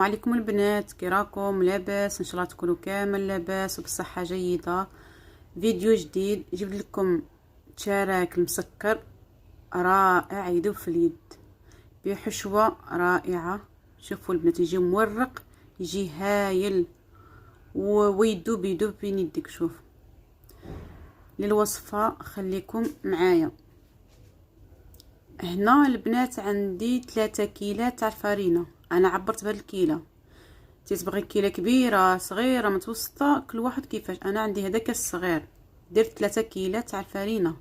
عليكم البنات، كي راكم؟ لاباس؟ ان شاء الله تكونوا كامل لاباس وبصحه جيده. فيديو جديد جبت لكم شراك المسكر رائع يذوب في اليد بحشوه رائعه. شوفوا البنات، يجي مورق، يجي هايل ويذوب بين يدك. شوف للوصفه خليكم معايا. هنا البنات عندي 3 كيلات تاع الفرينه، انا عبرت بهذا الكيله. تبغي كيله كبيره صغيره متوسطه، كل واحد كيفاش. انا عندي هذاك الصغير، درت 3 كيلات تاع الفرينه.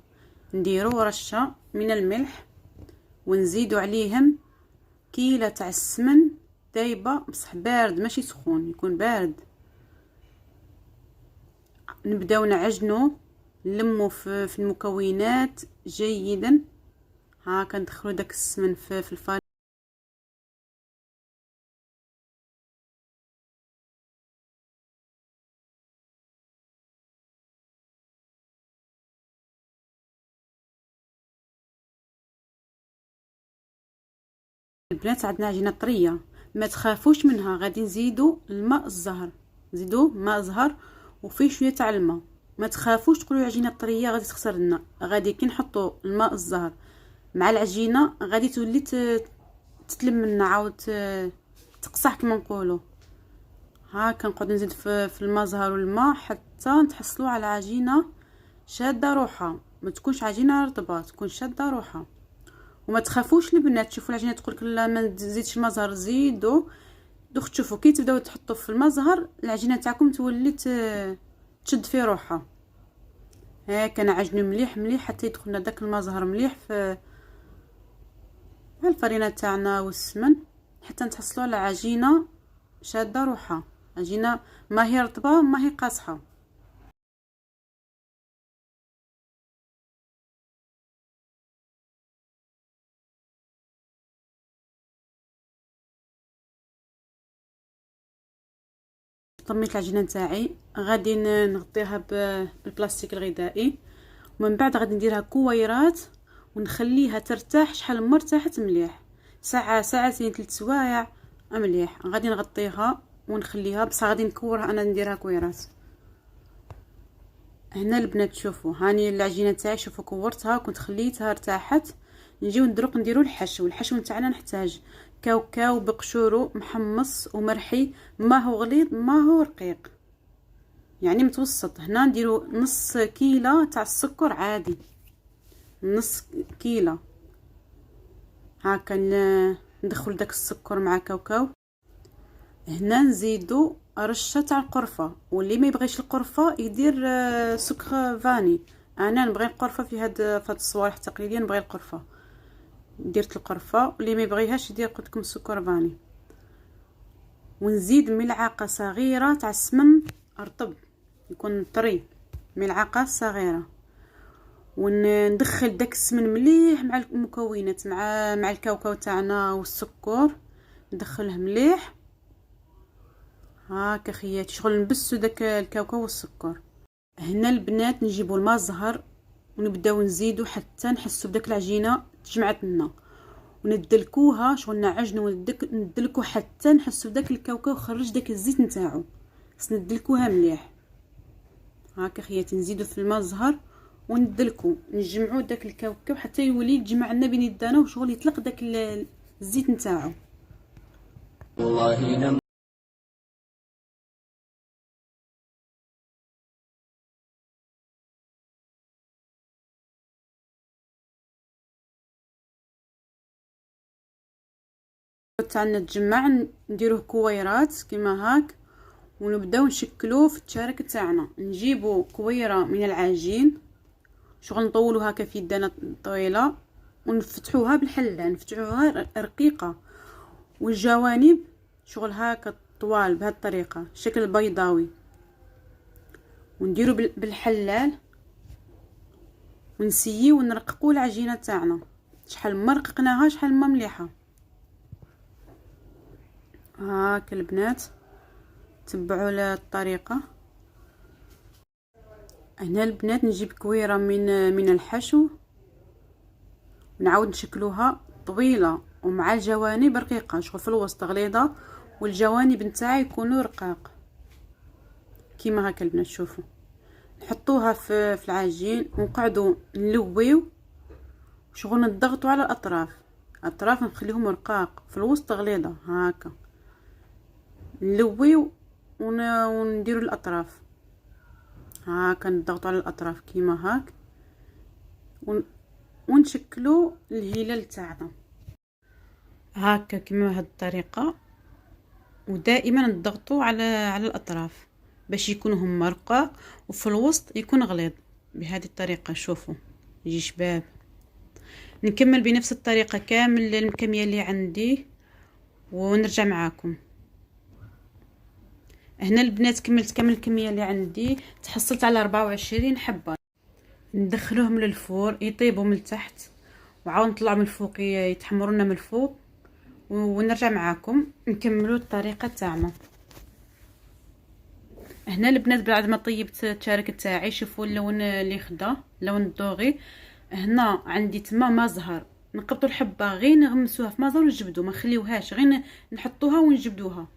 نديرو رشه من الملح ونزيدو عليهم كيله تاع السمن دايبه، بصح بارد ماشي سخون، يكون بارد. نبداو نعجنو، نلمو في المكونات جيدا. هاكا ندخلو داك السمن في الفرينه. البنات عندنا عجينه طريه، ما تخافوش منها. غادي نزيدو الماء الزهر، نزيدو ماء زهر وفيه شويه تاع الماء. ما تخافوش تقولوا عجينه طريه غادي تخسر لنا. غادي كي نحطوا الماء الزهر مع العجينه غادي تولي تتلم لنا، عاود تقصح كما نقولوا. ها كنقعد نزيد في الماء الزهر والماء حتى نتحصلوا على عجينه شاده روحها. ما تكونش عجينه رطبه، تكون شاده روحها. وما تخافوش البنات، تشوفوا العجينه تقولك لا ما تزيدش الماء زهر، زيدوا. دوك تشوفوا كي تبداو تحطوا في الماء زهر العجينه تاعكم تولي تشد في روحها. هاكا نعجنوا مليح مليح حتى يدخلنا داك الماء زهر مليح في الفرينه تاعنا والسمن، حتى نتحصلوا على عجينه شاده روحها، عجينه ما هي رطبه ما هي قاصحه. طميت العجينه نتاعي، غادي نغطيها بالبلاستيك الغذائي، ومن بعد غادي نديرها كويرات ونخليها ترتاح. شحال ما ارتاحت مليح، ساعه ساعتين 3 سوايع مليح. غادي نغطيها ونخليها، بصح غادي نكورها انا نديرها كويرات. هنا البنات شوفوا، هاني العجينه تاعي شوفوا كورتها، كنت خليتها ارتاحت. نجيو نديرو الحشو نتاعنا. نحتاج كاوكاو بقشورو محمص ومرحي، ما هو غليظ ما هو رقيق، يعني متوسط. هنا نديرو نص كيلة تاع السكر عادي، نص كيلة. هاكا ندخل داك السكر مع كاوكاو. هنا نزيدو رشه تاع القرفه، واللي ما يبغيش القرفه يدير سكر فاني. انا نبغي القرفه في هاد الصوالح التقليديه، نبغي القرفه، درت القرفه. واللي ما يبغيهاش يدير قلت لكم السكر فاني. ونزيد ملعقه صغيره تاع السمن رطب يكون طري، ملعقه صغيره. وندخل داك السمن مليح مع المكونات، مع الكاوكاو تاعنا والسكر، ندخله مليح. هاكا خياتي، شغل نبسو داك الكاوكاو والسكر. هنا البنات نجيبو الماء الزهر ونبداو نزيدو حتى نحسو بداك العجينه تجمعت لنا، وندلكوها. شغل نعجنو وندلكو حتى نحسو بداك الكاوكاو خرج داك الزيت نتاعو، بس ندلكوها مليح. هاكا خياتي، نزيدو في الماء الزهر وندلكو، نجمعو داك الكاوكاو حتى يولي يتجمع لنا بين يدانا، وشغل يطلق داك الزيت نتاعو. والله تاعنا تجمع، نديروه كويرات كيما هاك، ونبداو نشكلوه في التشارك تاعنا. نجيبو كويره من العجين، شغل نطولو هكا في يدنا طويله، ونفتحوها بالحله، نفتحوها رقيقه، والجوانب شغل هكا طوال بهذه الطريقه، شكل بيضاوي. ونديرو بالحلال ونسيو ونرققو العجينه تاعنا. شحال ما رققناها شحال ما مليحه. هاك البنات تبعوا الطريقه. هنا البنات نجيب كويره من الحشو، نعاود نشكلوها طويله ومع الجوانب رقيقه، شغل في الوسط غليظه والجوانب نتاعها يكونوا رقاق كيما هكا البنات. شوفوا نحطوها في العجين ونقعدوا نلويو شغل نضغطوا على الاطراف نخليهم رقاق، في الوسط غليظه هكا نلويو ونديروا الاطراف هكا نضغطوا على الاطراف كيما هاك ونشكلوا الهلال تاعنا هكا كيما بهذه الطريقه. ودائما نضغطوا على الاطراف باش يكونوا هما رقاق وفي الوسط يكون غليظ بهذه الطريقه. شوفوا يجي شباب. نكمل بنفس الطريقه كامل الكميه اللي عندي ونرجع معاكم. هنا البنات كملت كامل الكميه اللي عندي، تحصلت على 24 حبه. ندخلوهم للفور يطيبوا من تحت وعاود نطلعوا من الفوق يتحمروا لنا من الفوق ونرجع معاكم نكملوا الطريقه تاعنا. هنا البنات بعد ما طيبت التشارك تاعي شوفوا اللون اللي خدا لون الدوغي. هنا عندي تما ما زهر، نقبطوا الحبه غير نغمسوها في ما زهر ونجبدوا ما نخليوهاش غير نحطوها ونجبدوها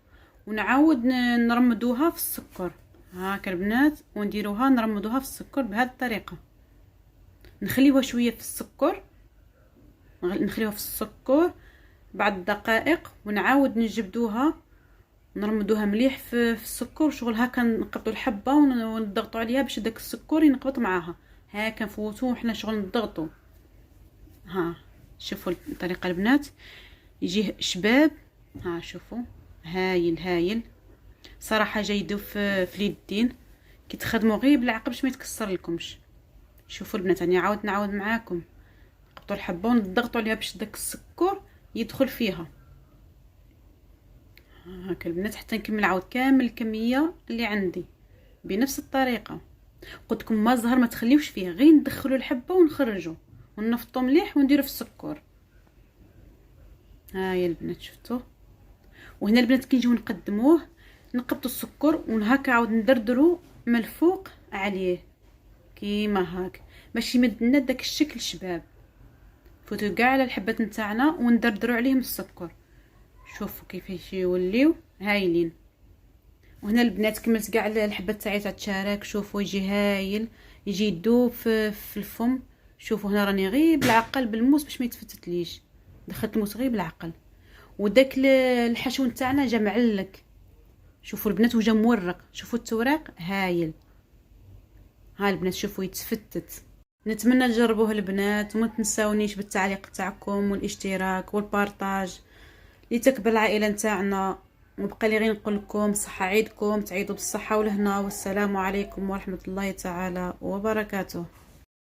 ونعاود نرمدوها في السكر هاكا البنات ونديروها نرمدوها في السكر بهذه الطريقه. نخليوها شويه في السكر بعد دقائق ونعاود نجبدوها نرمدوها مليح في السكر شغل هكا نقبطوا الحبه ونضغطوا عليها باش داك السكر ينقبط معاها هكا نفوتوه حنا شغل نضغطوا. ها شوفوا الطريقه البنات يجي شباب. ها شوفوا هايل صراحه جيدو في اليدين كي تخدموا غير بالعقل باش ما يتكسر لكمش. شوفوا البنات راني نعاود معاكم نقبطوا الحبه ونضغطوا عليها باش داك السكر يدخل فيها هاكا البنات حتى نكمل عاود كامل الكميه اللي عندي بنفس الطريقه. قلت لكم ما زهر ما تخليوش فيه غير ندخلوا الحبه ونخرجوا وننفطوا مليح ونديروا في السكر. هاي البنات شفتوا. وهنا البنات كي نجيو نقدموه نقبطوا السكر وهكا عاود ندردروا من الفوق عليه كيما هاك باش يمد لنا داك الشكل شباب. فوتوا كاع على الحبات نتاعنا وندردروا عليهم السكر. شوفوا كيفاش يوليو هايلين. وهنا البنات كملت كاع الحبات تاعي تاع التشارك. شوفوا يجي هايل يجي يدوب في الفم. شوفوا هنا راني غير بالعقل بالموس باش ما يتفتتليش دخلت الموس غير بالعقل. وداك الحشو نتاعنا جا معلك. شوفوا البنات وجا مورق. شوفوا التوراق هايل. ها البنات شوفوا يتفتت. نتمنى تجربوه البنات وما تنساونيش بالتعليق تاعكم والاشتراك والبارطاج لتكبر العائله نتاعنا. وبقى لي غير نقول لكم صحه عيدكم تعيدوا بالصحه والهنا والسلام عليكم ورحمه الله تعالى وبركاته.